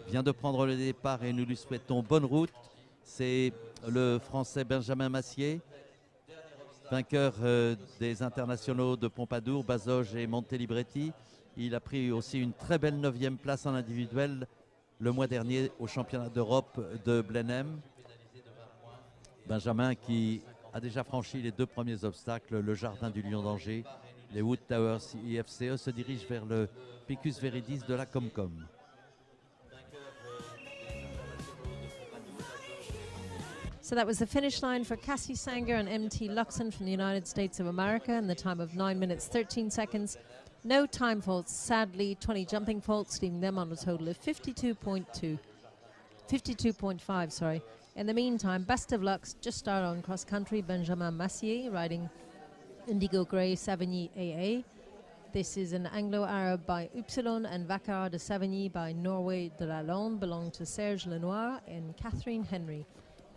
vient de prendre le départ et nous lui souhaitons bonne route. C'est le Français Benjamin Massier, vainqueur des internationaux de Pompadour, Bazoges et Montelibretti. Il a pris aussi une très belle 9e place en individuel le mois dernier au championnat d'Europe de Blenheim. Benjamin qui a déjà franchi les 2 premiers obstacles, le Jardin du Lion d'Angers. Les Wood Towers IFCE se dirigent vers le Picus Viridis de la Comcom. So that was the finish line for Cassie Sanger and MT Luxon from the United States of America in the time of 9 minutes 13 seconds. No time faults, sadly, 20 jumping faults, leaving them on a total of 52.5, sorry. In the meantime, best of luck, just started on cross country, Benjamin Massier riding Indigo Grey Savigny AA. This is an Anglo-Arab by Upsilon and Vacar de Savigny by Norway de la Lande belong to Serge Lenoir and Catherine Henry.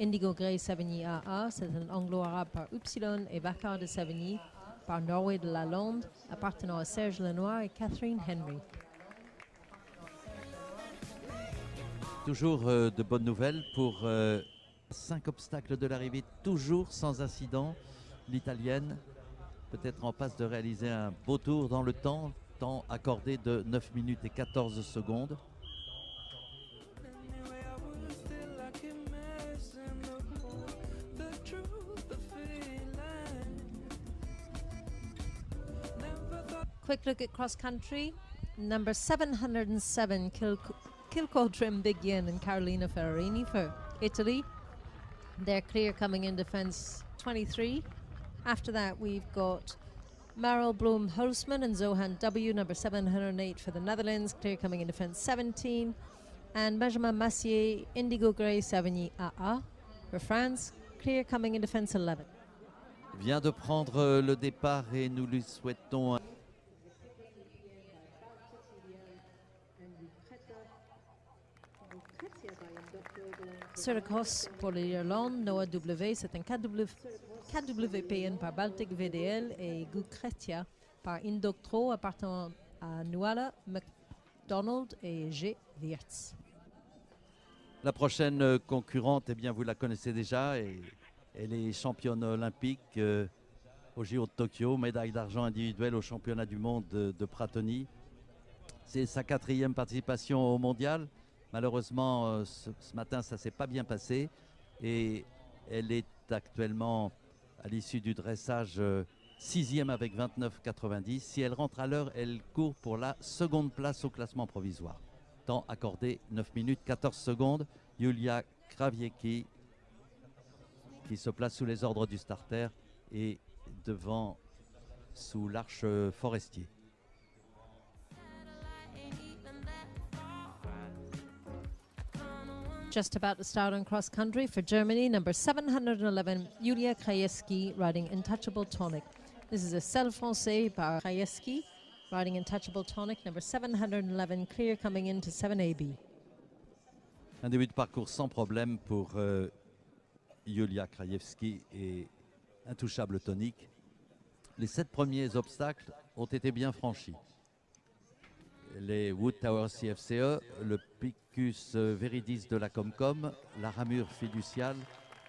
Indigo Grey Savigny AA, c'est un Anglo-Arabe par Upsilon et Vacar de Savigny par Norway de la Lande, appartenant à Serge Lenoir et Catherine Henry. Toujours de bonnes nouvelles pour 5 obstacles de l'arrivée, toujours sans incident. L'Italienne peut-être en passe de réaliser un beau tour dans le temps accordé de 9 minutes et 14 secondes. Quick look at cross country. Number 707, Kilcoldrim Big Yin and Carolina Ferrarini for Italy. They're clear coming in defence 23. After that, we've got Meryl Bloom Hulsman and Zohan W, number 708 for the Netherlands, clear coming in defence 17. And Benjamin Massier, Indigo Grey Savigny AA for France, clear coming in defence 11. Vient de prendre le départ et nous lui souhaitons Suricos pour l'Irlande, Noah W, c'est un KWPN par Baltic VDL et Gukretia par Indoctro appartenant à Nuala McDonald et G. Wirtz. La prochaine concurrente, eh bien, vous la connaissez déjà, et elle est championne olympique au JO de Tokyo, médaille d'argent individuelle au championnat du monde de Pratoni. C'est sa 4e participation au mondial. Malheureusement, ce matin, ça ne s'est pas bien passé et elle est actuellement, à l'issue du dressage, 6e avec 29,90. Si elle rentre à l'heure, elle court pour la 2e place au classement provisoire. Temps accordé 9 minutes 14 secondes. Julia Krawiecki qui se place sous les ordres du starter et devant sous l'arche Forestier. Just about to start on cross country for Germany, number 711, Julia Krajewski riding Intouchable Tonic. This is a Selle Francais par Krajewski riding Intouchable Tonic, number 711, clear coming into 7AB. Un début de parcours sans problème pour Julia Krajewski et Intouchable Tonic. Les 7 premiers obstacles ont été bien franchis. Les Wood Towers CFCE, le Picus Viridis de la Comcom, la ramure fiduciale,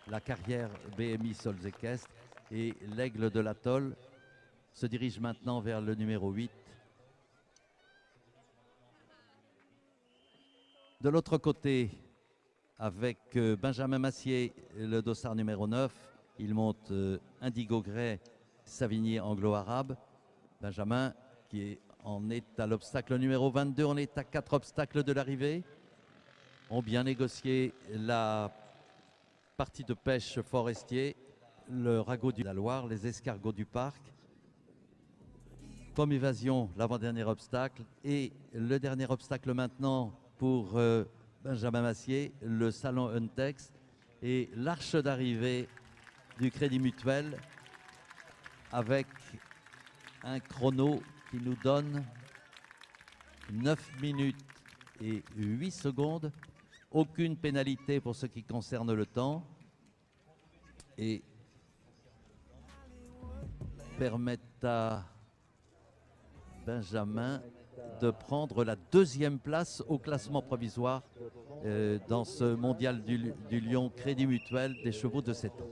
la carrière BMI Sols Équestres et l'Aigle de l'Atoll se dirigent maintenant vers le numéro 8. De l'autre côté, avec Benjamin Massier, le dossard numéro 9, il monte Indigo Grey, Savigny anglo-arabe. Benjamin qui en est à l'obstacle numéro 22, on est à 4 obstacles de l'arrivée. On bien négocié la partie de pêche Forestier, le ragot de la Loire, les escargots du parc. Comme évasion, l'avant-dernier obstacle. Et le dernier obstacle maintenant pour Benjamin Massier, le salon Untex et l'arche d'arrivée du Crédit Mutuel avec un chrono qui nous donne 9 minutes et 8 secondes. Aucune pénalité pour ce qui concerne le temps. Et permettent à Benjamin de prendre la 2e place au classement provisoire dans ce mondial du Lion Crédit Mutuel des chevaux de 7 ans.